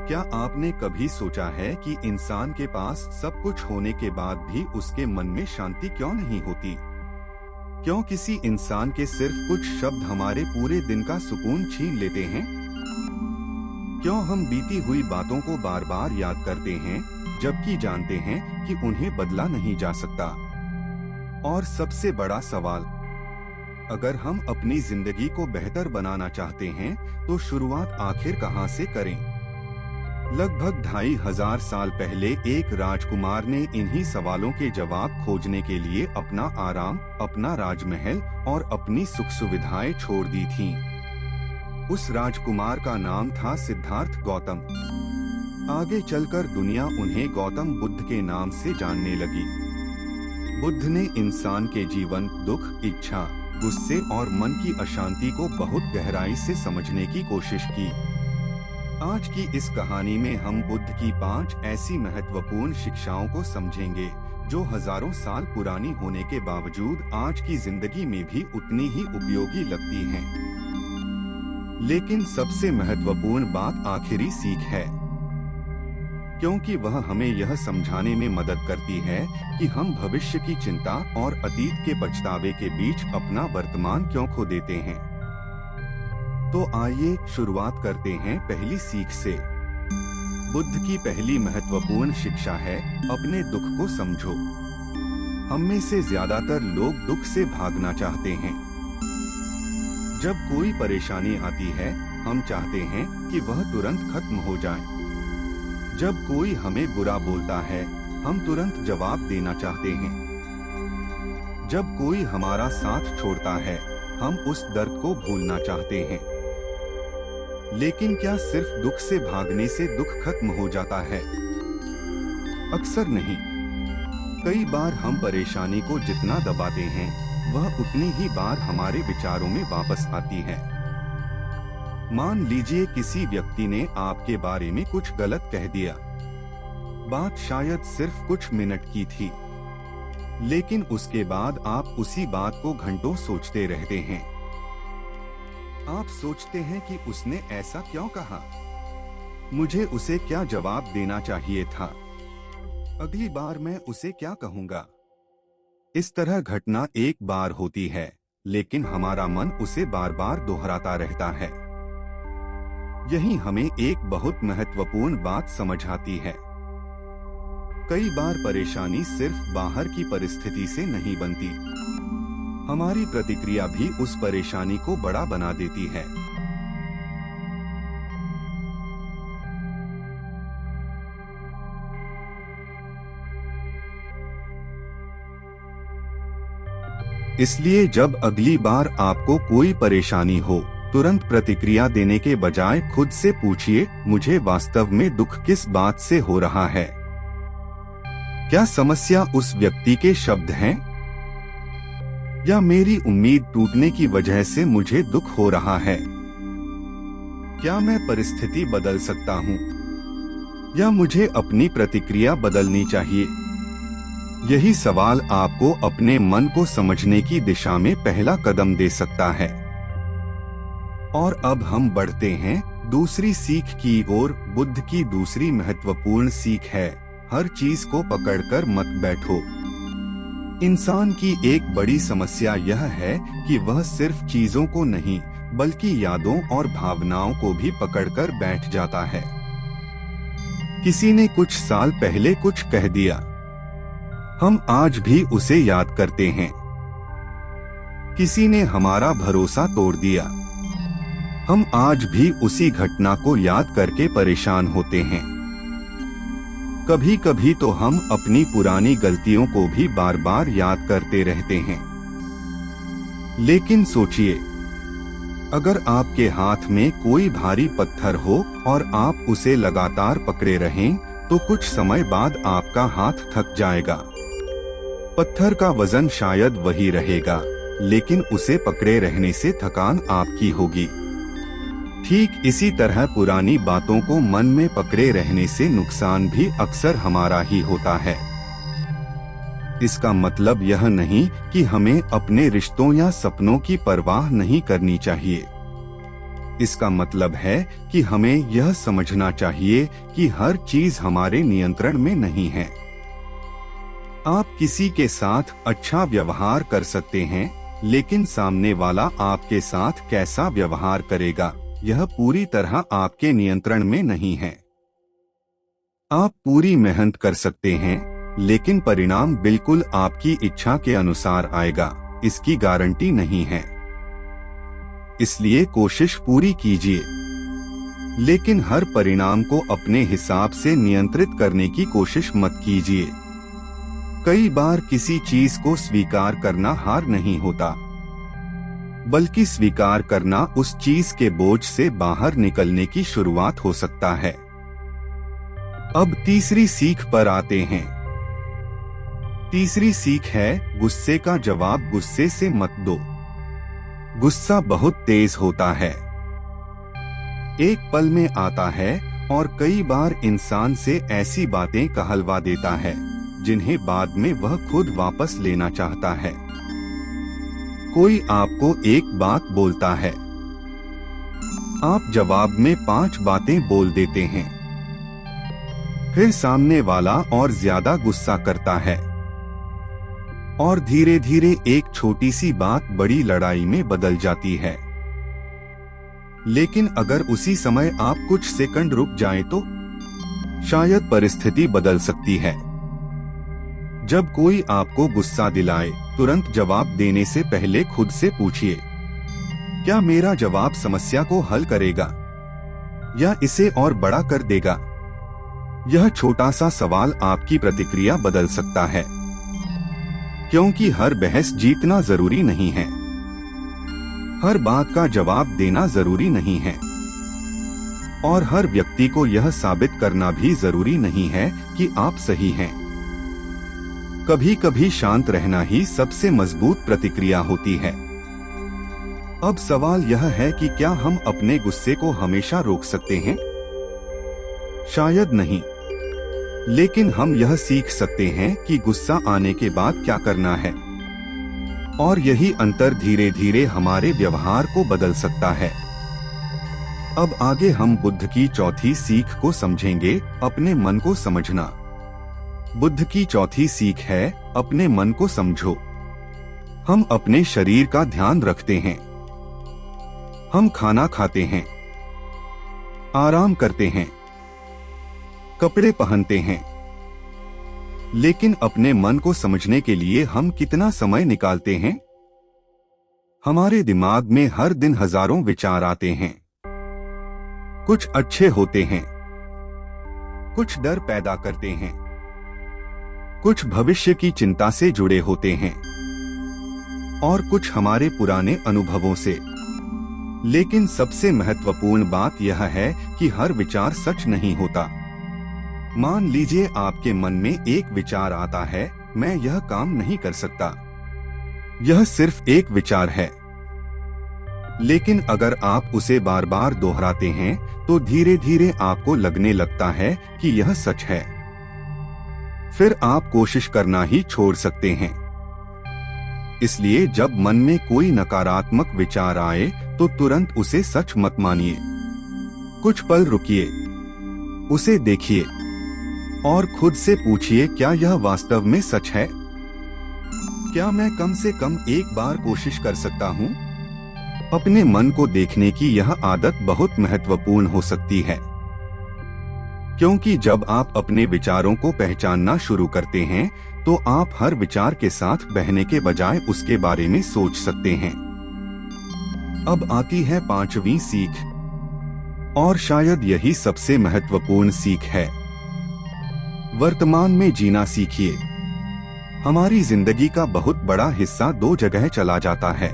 क्या आपने कभी सोचा है कि इंसान के पास सब कुछ होने के बाद भी उसके मन में शांति क्यों नहीं होती? क्यों किसी इंसान के सिर्फ कुछ शब्द हमारे पूरे दिन का सुकून छीन लेते हैं? क्यों हम बीती हुई बातों को बार बार याद करते हैं, जबकि जानते हैं कि उन्हें बदला नहीं जा सकता? और सबसे बड़ा सवाल, अगर हम अपनी जिंदगी को बेहतर बनाना चाहते हैं, तो शुरुआत आखिर कहां से करें? लगभग 2500 साल पहले एक राजकुमार ने इन्हीं सवालों के जवाब खोजने के लिए अपना आराम, अपना राजमहल और अपनी सुख सुविधाएं छोड़ दी थीं। उस राजकुमार का नाम था सिद्धार्थ गौतम। आगे चलकर दुनिया उन्हें गौतम बुद्ध के नाम से जानने लगी। बुद्ध ने इंसान के जीवन, दुख, इच्छा, गुस्से और मन की अशांति को बहुत गहराई से समझने की कोशिश की। आज की इस कहानी में हम बुद्ध की 5 ऐसी महत्वपूर्ण शिक्षाओं को समझेंगे, जो हजारों साल पुरानी होने के बावजूद आज की जिंदगी में भी उतनी ही उपयोगी लगती हैं। लेकिन सबसे महत्वपूर्ण बात आखिरी सीख है, क्योंकि वह हमें यह समझाने में मदद करती है कि हम भविष्य की चिंता और अतीत के पछतावे के बीच अपना वर्तमान क्यों खो देते हैं। तो आइए शुरुआत करते हैं पहली सीख से। बुद्ध की पहली महत्वपूर्ण शिक्षा है, अपने दुख को समझो। हम में से ज्यादातर लोग दुख से भागना चाहते हैं। जब कोई परेशानी आती है, हम चाहते हैं कि वह तुरंत खत्म हो जाए। जब कोई हमें बुरा बोलता है, हम तुरंत जवाब देना चाहते हैं। जब कोई हमारा साथ छोड़ता है, हम उस दर्द को भूलना चाहते हैं। लेकिन क्या सिर्फ दुख से भागने से दुख खत्म हो जाता है? अक्सर नहीं। कई बार हम परेशानी को जितना दबाते हैं, वह उतनी ही बार हमारे विचारों में वापस आती है। मान लीजिए किसी व्यक्ति ने आपके बारे में कुछ गलत कह दिया। बात शायद सिर्फ कुछ मिनट की थी, लेकिन उसके बाद आप उसी बात को घंटों सोचते रहते हैं। आप सोचते हैं कि उसने ऐसा क्यों कहा? मुझे उसे क्या जवाब देना चाहिए था? अगली बार मैं उसे क्या कहूँगा? इस तरह घटना एक बार होती है, लेकिन हमारा मन उसे बार बार दोहराता रहता है। यही हमें एक बहुत महत्वपूर्ण बात समझ आती है। कई बार परेशानी सिर्फ बाहर की परिस्थिति से नहीं बनती, हमारी प्रतिक्रिया भी उस परेशानी को बड़ा बना देती है। इसलिए जब अगली बार आपको कोई परेशानी हो, तुरंत प्रतिक्रिया देने के बजाय खुद से पूछिए, मुझे वास्तव में दुख किस बात से हो रहा है? क्या समस्या उस व्यक्ति के शब्द हैं, या मेरी उम्मीद टूटने की वजह से मुझे दुख हो रहा है? क्या मैं परिस्थिति बदल सकता हूँ, या मुझे अपनी प्रतिक्रिया बदलनी चाहिए? यही सवाल आपको अपने मन को समझने की दिशा में पहला कदम दे सकता है। और अब हम बढ़ते हैं दूसरी सीख की ओर। बुद्ध की दूसरी महत्वपूर्ण सीख है, हर चीज को पकड़कर मत बैठो। इंसान की एक बड़ी समस्या यह है कि वह सिर्फ चीजों को नहीं, बल्कि यादों और भावनाओं को भी पकड़कर बैठ जाता है। किसी ने कुछ साल पहले कुछ कह दिया, हम आज भी उसे याद करते हैं। किसी ने हमारा भरोसा तोड़ दिया, हम आज भी उसी घटना को याद करके परेशान होते हैं। कभी कभी तो हम अपनी पुरानी गलतियों को भी बार बार याद करते रहते हैं। लेकिन सोचिए, अगर आपके हाथ में कोई भारी पत्थर हो और आप उसे लगातार पकड़े रहें, तो कुछ समय बाद आपका हाथ थक जाएगा। पत्थर का वजन शायद वही रहेगा, लेकिन उसे पकड़े रहने से थकान आपकी होगी। ठीक इसी तरह पुरानी बातों को मन में पकड़े रहने से नुकसान भी अक्सर हमारा ही होता है। इसका मतलब यह नहीं कि हमें अपने रिश्तों या सपनों की परवाह नहीं करनी चाहिए। इसका मतलब है कि हमें यह समझना चाहिए कि हर चीज हमारे नियंत्रण में नहीं है। आप किसी के साथ अच्छा व्यवहार कर सकते हैं, लेकिन सामने वाला आपके साथ कैसा व्यवहार करेगा, यह पूरी तरह आपके नियंत्रण में नहीं है। आप पूरी मेहनत कर सकते हैं, लेकिन परिणाम बिल्कुल आपकी इच्छा के अनुसार आएगा, इसकी गारंटी नहीं है। इसलिए कोशिश पूरी कीजिए, लेकिन हर परिणाम को अपने हिसाब से नियंत्रित करने की कोशिश मत कीजिए। कई बार किसी चीज को स्वीकार करना हार नहीं होता, बल्कि स्वीकार करना उस चीज के बोझ से बाहर निकलने की शुरुआत हो सकता है। अब तीसरी सीख पर आते हैं। तीसरी सीख है, गुस्से का जवाब गुस्से से मत दो। गुस्सा बहुत तेज होता है, एक पल में आता है और कई बार इंसान से ऐसी बातें कहलवा देता है जिन्हें बाद में वह खुद वापस लेना चाहता है। कोई आपको एक बात बोलता है, आप जवाब में 5 बातें बोल देते हैं, फिर सामने वाला और ज्यादा गुस्सा करता है और धीरे धीरे एक छोटी सी बात बड़ी लड़ाई में बदल जाती है। लेकिन अगर उसी समय आप कुछ सेकंड रुक जाएं तो शायद परिस्थिति बदल सकती है। जब कोई आपको गुस्सा दिलाए, तुरंत जवाब देने से पहले खुद से पूछिए, क्या मेरा जवाब समस्या को हल करेगा या इसे और बड़ा कर देगा? यह छोटा सा सवाल आपकी प्रतिक्रिया बदल सकता है, क्योंकि हर बहस जीतना जरूरी नहीं है, हर बात का जवाब देना जरूरी नहीं है, और हर व्यक्ति को यह साबित करना भी जरूरी नहीं है कि आप सही हैं। कभी कभी शांत रहना ही सबसे मजबूत प्रतिक्रिया होती है। अब सवाल यह है कि क्या हम अपने गुस्से को हमेशा रोक सकते हैं? शायद नहीं, लेकिन हम यह सीख सकते हैं कि गुस्सा आने के बाद क्या करना है, और यही अंतर धीरे धीरे हमारे व्यवहार को बदल सकता है। अब आगे हम बुद्ध की चौथी सीख को समझेंगे, अपने मन को समझना। बुद्ध की चौथी सीख है, अपने मन को समझो। हम अपने शरीर का ध्यान रखते हैं, हम खाना खाते हैं, आराम करते हैं, कपड़े पहनते हैं, लेकिन अपने मन को समझने के लिए हम कितना समय निकालते हैं? हमारे दिमाग में हर दिन हजारों विचार आते हैं। कुछ अच्छे होते हैं, कुछ डर पैदा करते हैं, कुछ भविष्य की चिंता से जुड़े होते हैं, और कुछ हमारे पुराने अनुभवों से। लेकिन सबसे महत्वपूर्ण बात यह है कि हर विचार सच नहीं होता। मान लीजिए आपके मन में एक विचार आता है, मैं यह काम नहीं कर सकता। यह सिर्फ एक विचार है, लेकिन अगर आप उसे बार बार दोहराते हैं तो धीरे धीरे आपको लगने लगता है कि यह सच है। फिर आप कोशिश करना ही छोड़ सकते हैं। इसलिए जब मन में कोई नकारात्मक विचार आए तो तुरंत उसे सच मत मानिए। कुछ पल रुकिए, उसे देखिए और खुद से पूछिए, क्या यह वास्तव में सच है? क्या मैं कम से कम एक बार कोशिश कर सकता हूँ? अपने मन को देखने की यह आदत बहुत महत्वपूर्ण हो सकती है, क्योंकि जब आप अपने विचारों को पहचानना शुरू करते हैं तो आप हर विचार के साथ बहने के बजाय उसके बारे में सोच सकते हैं। अब आती है 5वीं सीख, और शायद यही सबसे महत्वपूर्ण सीख है। वर्तमान में जीना सीखिए। हमारी जिंदगी का बहुत बड़ा हिस्सा 2 जगह चला जाता है।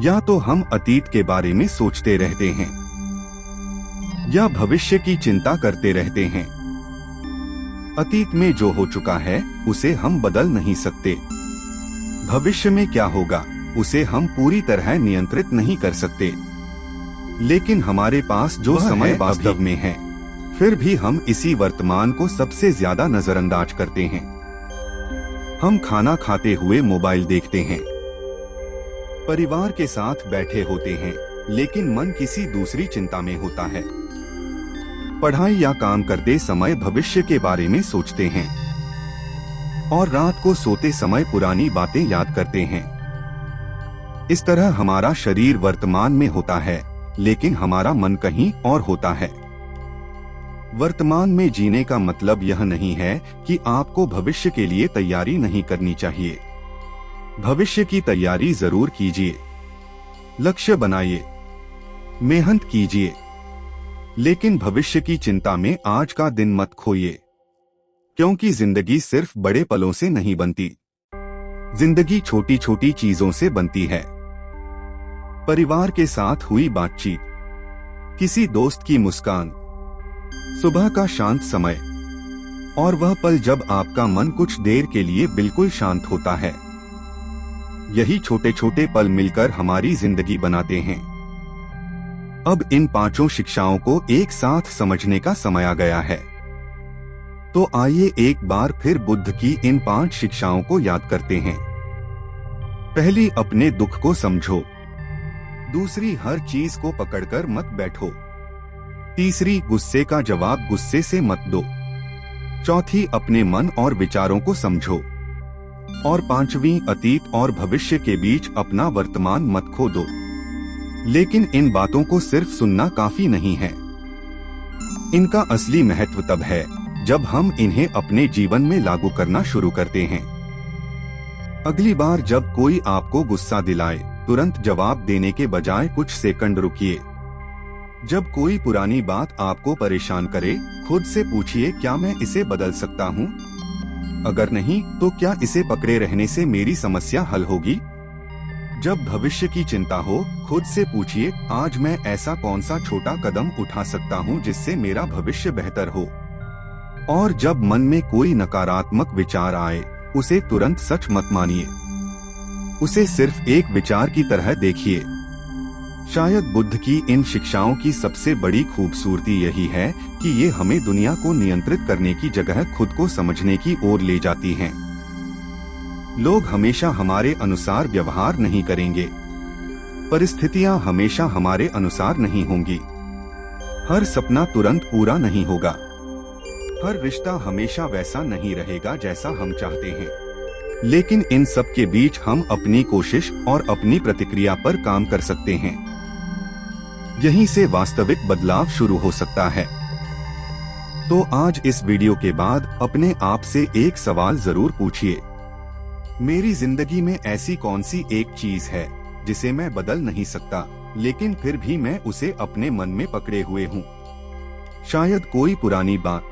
या तो हम अतीत के बारे में सोचते रहते हैं या भविष्य की चिंता करते रहते हैं। अतीत में जो हो चुका है उसे हम बदल नहीं सकते। भविष्य में क्या होगा उसे हम पूरी तरह नियंत्रित नहीं कर सकते। लेकिन हमारे पास जो समय वास्तव में है, फिर भी हम इसी वर्तमान को सबसे ज्यादा नजरअंदाज करते हैं। हम खाना खाते हुए मोबाइल देखते हैं, परिवार के साथ बैठे होते हैं, लेकिन मन किसी दूसरी चिंता में होता है। पढ़ाई या काम करते समय भविष्य के बारे में सोचते हैं और रात को सोते समय पुरानी बातें याद करते हैं। इस तरह हमारा शरीर वर्तमान में होता है, लेकिन हमारा मन कहीं और होता है। वर्तमान में जीने का मतलब यह नहीं है कि आपको भविष्य के लिए तैयारी नहीं करनी चाहिए। भविष्य की तैयारी जरूर कीजिए, लक्ष्य बनाइए, मेहनत कीजिए, लेकिन भविष्य की चिंता में आज का दिन मत खोइए, क्योंकि जिंदगी सिर्फ बड़े पलों से नहीं बनती। जिंदगी छोटी छोटी चीजों से बनती है। परिवार के साथ हुई बातचीत, किसी दोस्त की मुस्कान, सुबह का शांत समय और वह पल जब आपका मन कुछ देर के लिए बिल्कुल शांत होता है। यही छोटे छोटे पल मिलकर हमारी जिंदगी बनाते हैं। अब इन पांचों शिक्षाओं को एक साथ समझने का समय आ गया है। तो आइए एक बार फिर बुद्ध की इन 5 शिक्षाओं को याद करते हैं। पहली, अपने दुख को समझो। दूसरी, हर चीज को पकड़कर मत बैठो। तीसरी, गुस्से का जवाब गुस्से से मत दो। चौथी, अपने मन और विचारों को समझो। और पांचवी, अतीत और भविष्य के बीच अपना वर्तमान मत खो दो। लेकिन इन बातों को सिर्फ सुनना काफी नहीं है। इनका असली महत्व तब है जब हम इन्हें अपने जीवन में लागू करना शुरू करते हैं। अगली बार जब कोई आपको गुस्सा दिलाए, तुरंत जवाब देने के बजाय कुछ सेकंड रुकिए। जब कोई पुरानी बात आपको परेशान करे, खुद से पूछिए, क्या मैं इसे बदल सकता हूँ? अगर नहीं, तो क्या इसे पकड़े रहने से मेरी समस्या हल होगी? जब भविष्य की चिंता हो, खुद से पूछिए, आज मैं ऐसा कौन सा छोटा कदम उठा सकता हूँ जिससे मेरा भविष्य बेहतर हो? और जब मन में कोई नकारात्मक विचार आए, उसे तुरंत सच मत मानिए। उसे सिर्फ एक विचार की तरह देखिए। शायद बुद्ध की इन शिक्षाओं की सबसे बड़ी खूबसूरती यही है कि ये हमें दुनिया को नियंत्रित करने की जगह खुद को समझने की ओर ले जाती हैं। लोग हमेशा हमारे अनुसार व्यवहार नहीं करेंगे। परिस्थितियां हमेशा हमारे अनुसार नहीं होंगी। हर सपना तुरंत पूरा नहीं होगा। हर रिश्ता हमेशा वैसा नहीं रहेगा जैसा हम चाहते हैं। लेकिन इन सब के बीच हम अपनी कोशिश और अपनी प्रतिक्रिया पर काम कर सकते हैं। यहीं से वास्तविक बदलाव शुरू हो सकता है। तो आज इस वीडियो के बाद अपने आप से एक सवाल जरूर पूछिए। मेरी जिंदगी में ऐसी कौन सी एक चीज है जिसे मैं बदल नहीं सकता, लेकिन फिर भी मैं उसे अपने मन में पकड़े हुए हूँ? शायद कोई पुरानी बात,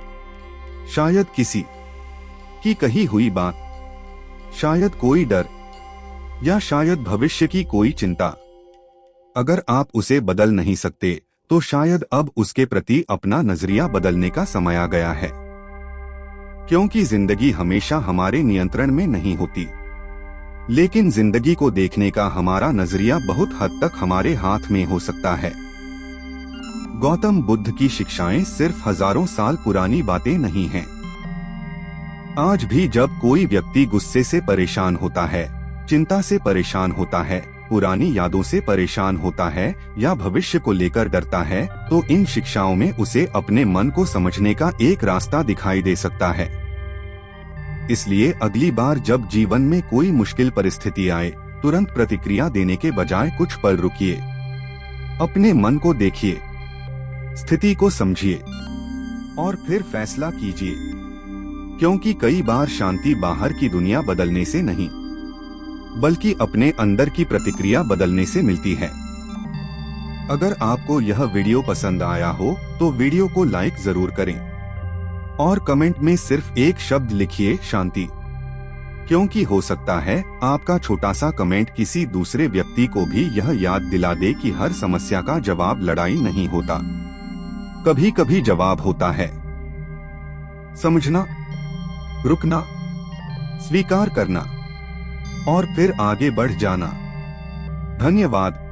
शायद किसी की कही हुई बात, शायद कोई डर, या शायद भविष्य की कोई चिंता। अगर आप उसे बदल नहीं सकते, तो शायद अब उसके प्रति अपना नजरिया बदलने का समय आ गया है। क्योंकि जिंदगी हमेशा हमारे नियंत्रण में नहीं होती, लेकिन जिंदगी को देखने का हमारा नजरिया बहुत हद तक हमारे हाथ में हो सकता है। गौतम बुद्ध की शिक्षाएं सिर्फ हजारों साल पुरानी बातें नहीं हैं। आज भी जब कोई व्यक्ति गुस्से से परेशान होता है, चिंता से परेशान होता है, पुरानी यादों से परेशान होता है या भविष्य को लेकर डरता है, तो इन शिक्षाओं में उसे अपने मन को समझने का एक रास्ता दिखाई दे सकता है। इसलिए अगली बार जब जीवन में कोई मुश्किल परिस्थिति आए, तुरंत प्रतिक्रिया देने के बजाय कुछ पल रुकिए। अपने मन को देखिए, स्थिति को समझिए और फिर फैसला कीजिए। क्योंकि कई बार शांति बाहर की दुनिया बदलने से नहीं, बल्कि अपने अंदर की प्रतिक्रिया बदलने से मिलती है। अगर आपको यह वीडियो पसंद आया हो तो वीडियो को लाइक जरूर करें और कमेंट में सिर्फ एक शब्द लिखिए, शांति। क्योंकि हो सकता है आपका छोटा सा कमेंट किसी दूसरे व्यक्ति को भी यह याद दिला दे कि हर समस्या का जवाब लड़ाई नहीं होता, कभी कभी जवाब होता है समझना, रुकना, स्वीकार करना और फिर आगे बढ़ जाना। धन्यवाद।